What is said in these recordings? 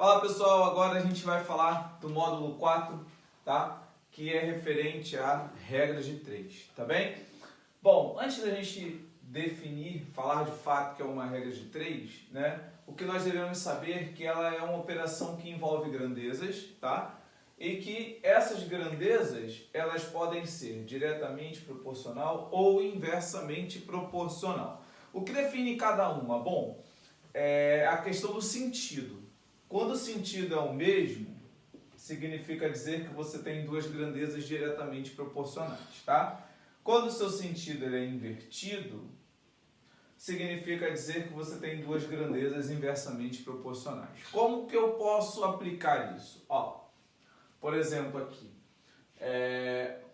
Fala pessoal, agora a gente vai falar do módulo 4, tá? Que é referente à regra de 3, tá bem? Bom, antes da gente definir, falar de fato que é uma regra de 3, né? O que nós devemos saber é que ela é uma operação que envolve grandezas, tá? E que essas grandezas, elas podem ser diretamente proporcional ou inversamente proporcional. O que define cada uma? Bom, é a questão do sentido. Quando o sentido é o mesmo, significa dizer que você tem duas grandezas diretamente proporcionais, tá? Quando o seu sentido é invertido, significa dizer que você tem duas grandezas inversamente proporcionais. Como que eu posso aplicar isso? Ó, por exemplo aqui,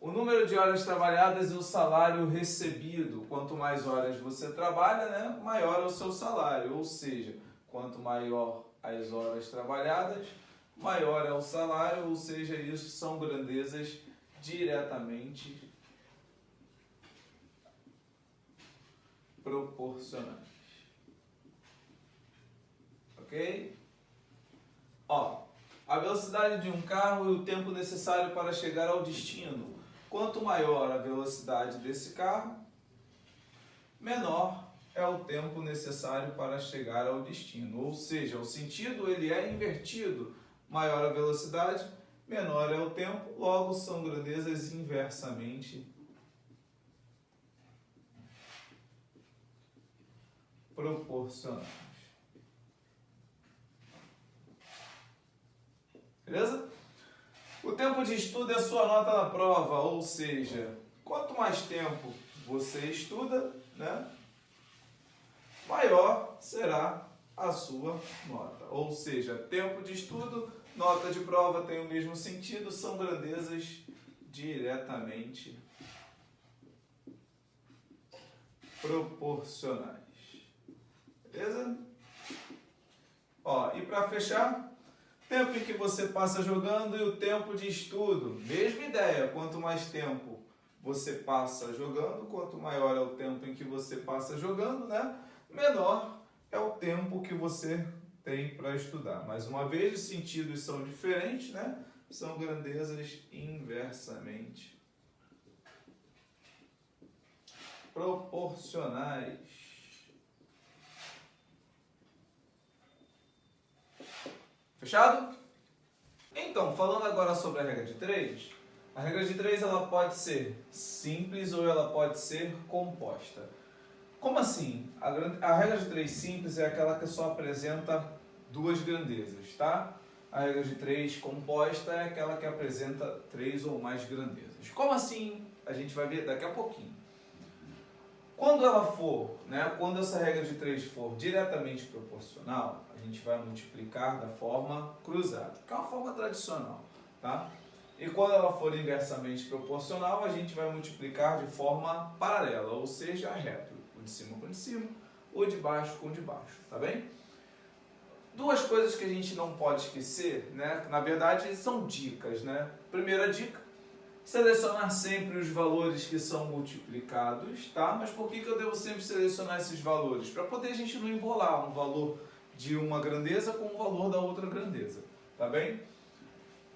o número de horas trabalhadas e o salário recebido. Quanto mais horas você trabalha, né, maior é o seu salário. Ou seja, quanto maior as horas trabalhadas, maior é o salário. Ou seja, isso são grandezas diretamente proporcionais. Ok? Ó, a velocidade de um carro e o tempo necessário para chegar ao destino. Quanto maior a velocidade desse carro, menor é o tempo necessário para chegar ao destino. Ou seja, o sentido ele é invertido. Maior a velocidade, menor é o tempo, logo são grandezas inversamente proporcionais. Beleza? O tempo de estudo é a sua nota na prova, ou seja, quanto mais tempo você estuda, né, maior será a sua nota. Ou seja, tempo de estudo, nota de prova tem o mesmo sentido, são grandezas diretamente proporcionais. Beleza? Ó, e para fechar, tempo em que você passa jogando e o tempo de estudo. Mesma ideia, quanto mais tempo você passa jogando, quanto maior é o tempo em que você passa jogando, né, menor é o tempo que você tem para estudar. Mais uma vez, os sentidos são diferentes, né? São grandezas inversamente proporcionais. Fechado? Então, falando agora sobre a regra de 3, a regra de 3 ela pode ser simples ou ela pode ser composta. Como assim? A regra de 3 simples é aquela que só apresenta duas grandezas, tá? A regra de 3 composta é aquela que apresenta 3 ou mais grandezas. Como assim? A gente vai ver daqui a pouquinho. Quando ela for, né, quando essa regra de 3 for diretamente proporcional, a gente vai multiplicar da forma cruzada, que é uma forma tradicional, tá? E quando ela for inversamente proporcional, a gente vai multiplicar de forma paralela, ou seja, reto. O de cima com o de cima, o de baixo com o de baixo, tá bem? Duas coisas que a gente não pode esquecer, né? Na verdade, são dicas, né? Primeira dica, selecionar sempre os valores que são multiplicados, tá? Mas por que eu devo sempre selecionar esses valores? Para poder a gente não embolar um valor de uma grandeza com o valor da outra grandeza, tá bem?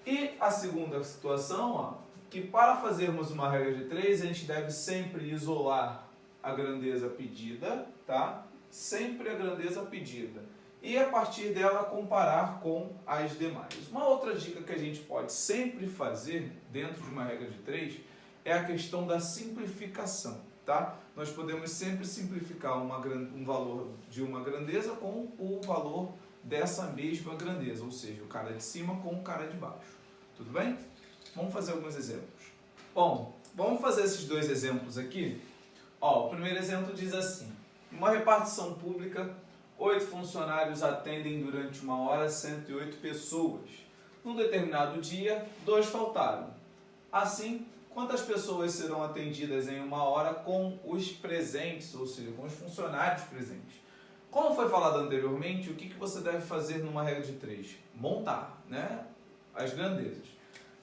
E a segunda situação, ó, que para fazermos uma regra de 3, a gente deve sempre isolar a grandeza pedida, tá? Sempre a grandeza pedida. E a partir dela comparar com as demais. Uma outra dica que a gente pode sempre fazer dentro de uma regra de 3 é a questão da simplificação, tá? Nós podemos sempre simplificar um valor de uma grandeza com o valor dessa mesma grandeza, ou seja, o cara de cima com o cara de baixo. Tudo bem? Vamos fazer alguns exemplos. Bom, vamos fazer esses dois exemplos aqui. Ó, o primeiro exemplo diz assim: uma repartição pública, 8 funcionários atendem durante uma hora 108 pessoas. Num determinado dia, 2 faltaram. Assim, quantas pessoas serão atendidas em uma hora com os presentes, ou seja, com os funcionários presentes? Como foi falado anteriormente, o que você deve fazer numa regra de 3? Montar, né, as grandezas.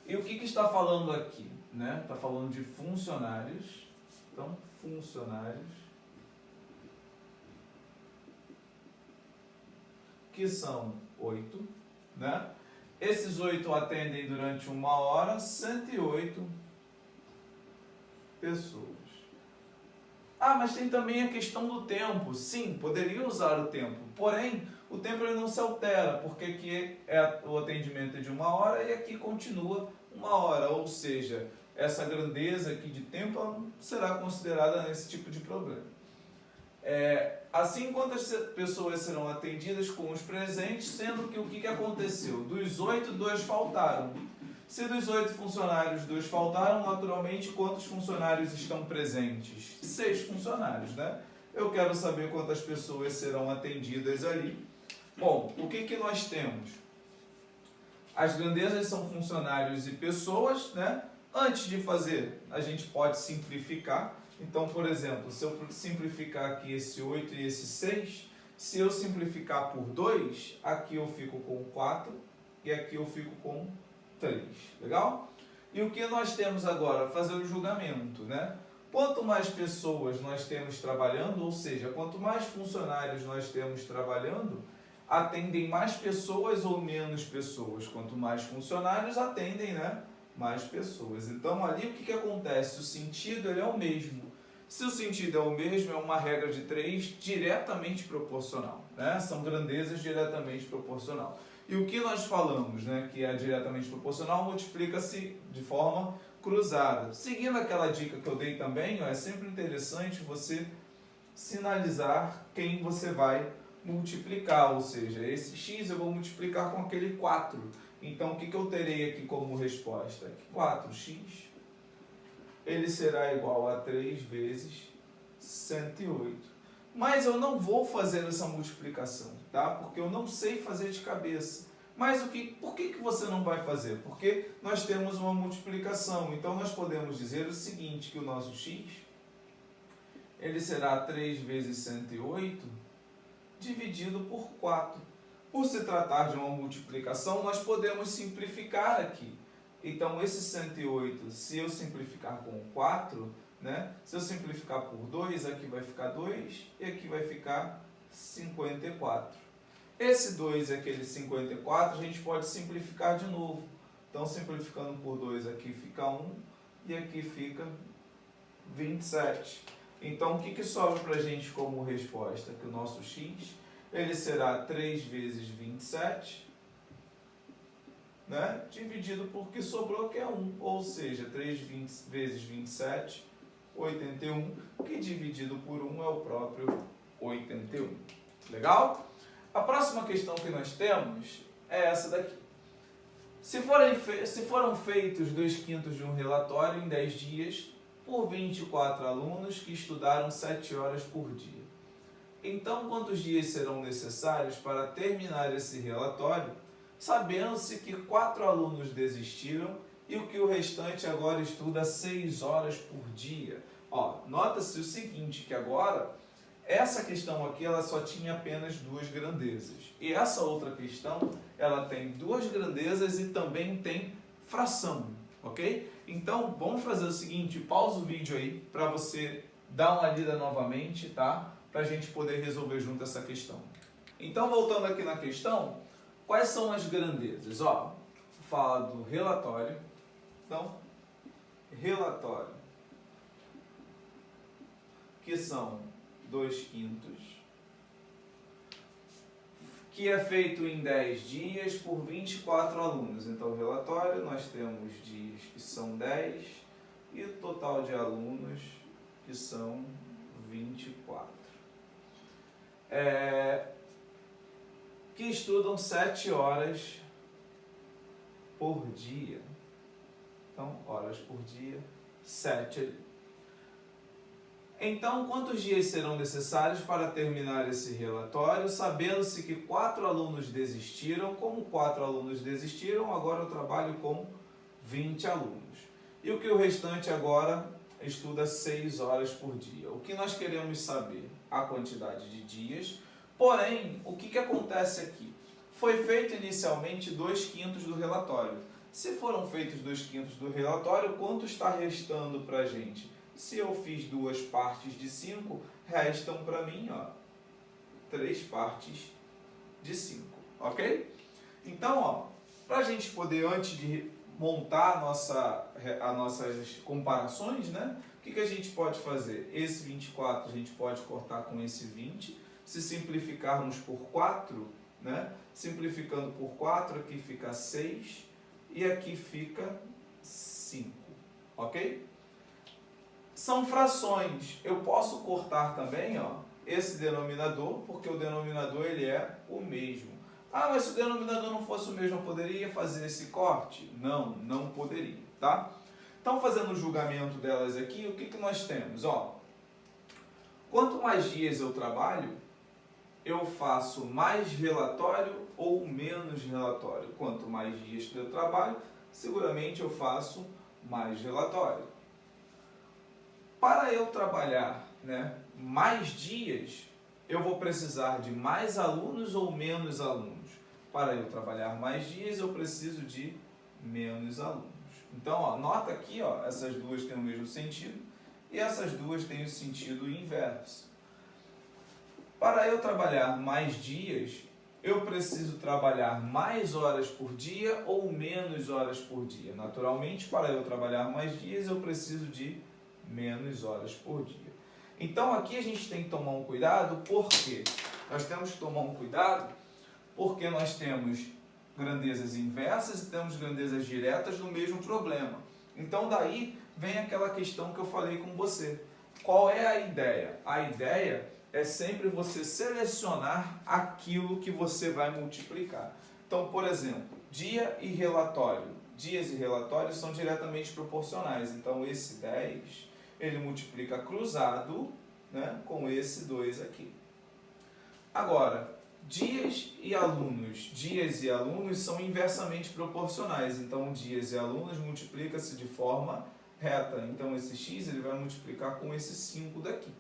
E o que está falando aqui? Né? Está falando de funcionários. Então, funcionários que são 8 né? Esses 8 atendem durante 1 hora, 108 pessoas. Ah, mas tem também a questão do tempo. Sim, poderia usar o tempo, porém, o tempo ele não se altera, porque aqui o atendimento é de 1 hora e aqui continua 1 hora, ou seja, essa grandeza aqui de tempo não será considerada nesse tipo de problema. Assim, quantas pessoas serão atendidas com os presentes, sendo que o que aconteceu? Dos 8, 2 faltaram. Se dos 8 funcionários, 2 faltaram, naturalmente, quantos funcionários estão presentes? 6 funcionários, né? Eu quero saber quantas pessoas serão atendidas ali. Bom, o que nós temos? As grandezas são funcionários e pessoas, né? Antes de fazer, a gente pode simplificar. Então, por exemplo, se eu simplificar aqui esse 8 e esse 6, se eu simplificar por 2, aqui eu fico com 4 e aqui eu fico com 3. Legal? E o que nós temos agora? Fazer o julgamento, né? Quanto mais pessoas nós temos trabalhando, ou seja, quanto mais funcionários nós temos trabalhando, atendem mais pessoas ou menos pessoas. Quanto mais funcionários, atendem, né, mais pessoas. Então, ali o que acontece? O sentido ele é o mesmo. Se o sentido é o mesmo, é uma regra de 3 diretamente proporcional, né? São grandezas diretamente proporcional. E o que nós falamos, né, que é diretamente proporcional, multiplica-se de forma cruzada. Seguindo aquela dica que eu dei também, é sempre interessante você sinalizar quem você vai multiplicar, ou seja, esse x eu vou multiplicar com aquele 4. Então, o que eu terei aqui como resposta? 4x, ele será igual a 3 vezes 108. Mas eu não vou fazer essa multiplicação, tá? Porque eu não sei fazer de cabeça. Mas por que você não vai fazer? Porque nós temos uma multiplicação. Então, nós podemos dizer o seguinte, que o nosso x, ele será 3 vezes 108 dividido por 4. Por se tratar de uma multiplicação, nós podemos simplificar aqui. Então, esse 108, se eu simplificar com 4, né? Se eu simplificar por 2, aqui vai ficar 2 e aqui vai ficar 54. Esse 2 e aquele 54, a gente pode simplificar de novo. Então, simplificando por 2, aqui fica 1 e aqui fica 27. Então, o que sobra para a gente como resposta? Que o nosso x, ele será 3 vezes 27, né? Dividido por que sobrou, que é 1. Ou seja, 3 vezes 27, 81, que dividido por 1 é o próprio 81. Legal? A próxima questão que nós temos é essa daqui. Se foram feitos 2/5 de um relatório em 10 dias, por 24 alunos que estudaram 7 horas por dia. Então, quantos dias serão necessários para terminar esse relatório, sabendo-se que 4 alunos desistiram e o que o restante agora estuda 6 horas por dia? Nota-se o seguinte, que agora, essa questão aqui, ela só tinha apenas 2 grandezas. E essa outra questão, ela tem 2 grandezas e também tem fração, ok? Então, vamos fazer o seguinte, pausa o vídeo aí para você dar uma lida novamente, tá? Para a gente poder resolver junto essa questão. Então, voltando aqui na questão, quais são as grandezas? Fala do relatório. Então, relatório, que são 2/5, que é feito em 10 dias por 24 alunos. Então, o relatório, nós temos dias que são 10 e o total de alunos que são 24. Que estudam 7 horas por dia. Então, horas por dia, 7 ali. Então, quantos dias serão necessários para terminar esse relatório, sabendo-se que 4 alunos desistiram? Como 4 alunos desistiram, agora eu trabalho com 20 alunos. E o que o restante agora estuda 6 horas por dia. O que nós queremos saber? A quantidade de dias. Porém, o que acontece aqui? Foi feito inicialmente 2/5 do relatório. Se foram feitos 2/5 do relatório, quanto está restando para a gente? Se eu fiz 2 partes de 5, restam para mim 3 partes de 5, ok? Então, para a gente poder, antes de montar as nossas comparações, né? O que a gente pode fazer? Esse 24 a gente pode cortar com esse 20. Se simplificarmos por 4, né? Simplificando por 4, aqui fica 6 e aqui fica 5, ok? São frações. Eu posso cortar também, esse denominador, porque o denominador ele é o mesmo. Ah, mas se o denominador não fosse o mesmo, eu poderia fazer esse corte? Não, não poderia, tá? Então, fazendo o julgamento delas aqui, o que nós temos? Quanto mais dias eu trabalho, eu faço mais relatório ou menos relatório. Quanto mais dias eu trabalho, seguramente eu faço mais relatório. Para eu trabalhar, né, mais dias, eu vou precisar de mais alunos ou menos alunos? Para eu trabalhar mais dias, eu preciso de menos alunos. Então, nota aqui, essas duas têm o mesmo sentido e essas duas têm o sentido inverso. Para eu trabalhar mais dias, eu preciso trabalhar mais horas por dia ou menos horas por dia? Naturalmente, para eu trabalhar mais dias, eu preciso de menos horas por dia. Então, aqui a gente tem que tomar um cuidado, porque nós temos que tomar um cuidado porque nós temos grandezas inversas e temos grandezas diretas do mesmo problema. Então, daí vem aquela questão que eu falei com você. Qual é a ideia? A ideia é sempre você selecionar aquilo que você vai multiplicar. Então, por exemplo, dia e relatório. Dias e relatórios são diretamente proporcionais. Então, esse 10, ele multiplica cruzado, né, com esse 2 aqui. Agora, dias e alunos são inversamente proporcionais. Então, dias e alunos multiplica-se de forma reta. Então, esse x ele vai multiplicar com esse 5 daqui.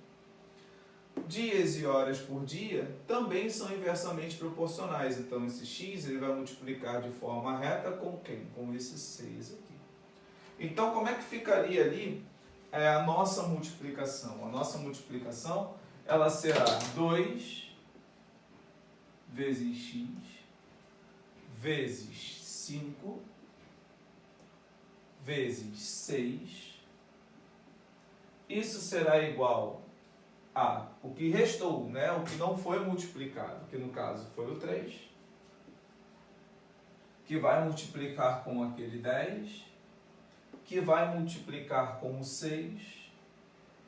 Dias e horas por dia também são inversamente proporcionais. Então, esse x ele vai multiplicar de forma reta com quem? Com esse 6 aqui. Então, como é que ficaria ali a nossa multiplicação? A nossa multiplicação ela será 2 vezes x vezes 5 vezes 6. Isso será igual a o que restou, né? O que não foi multiplicado, que no caso foi o 3, que vai multiplicar com aquele 10, que vai multiplicar com o 6,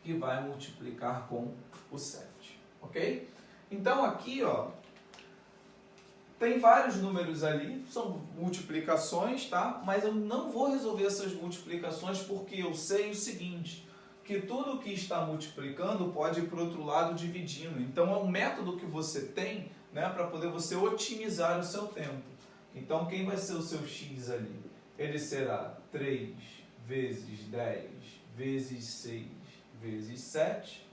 que vai multiplicar com o 7, ok? Então aqui, tem vários números ali, são multiplicações, tá? Mas eu não vou resolver essas multiplicações porque eu sei o seguinte, que tudo que está multiplicando pode ir para o outro lado dividindo. Então é um método que você tem, né, para poder você otimizar o seu tempo. Então quem vai ser o seu x ali? Ele será 3 vezes 10 vezes 6 vezes 7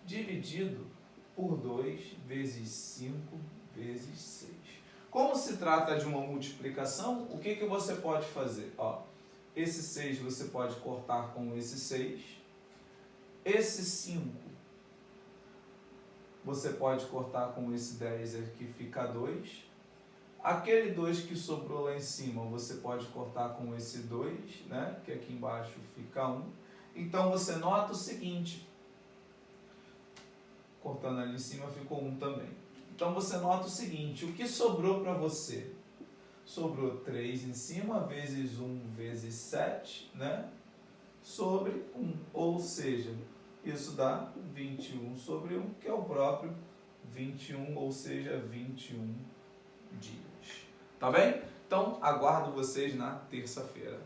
dividido por 2 vezes 5 vezes 6. Como se trata de uma multiplicação, o que você pode fazer? Esse 6 você pode cortar com esse 6. Esse 5 você pode cortar com esse 10, aqui fica 2. Aquele 2 que sobrou lá em cima, você pode cortar com esse 2, né? Que aqui embaixo fica 1. Então, você nota o seguinte, cortando ali em cima ficou 1 também. Então, você nota o seguinte, o que sobrou para você? Sobrou 3 em cima, vezes 1 vezes 7, né? Sobre 1, ou seja, isso dá 21 sobre 1, que é o próprio 21, ou seja, 21 dias. Tá bem? Então, aguardo vocês na terça-feira.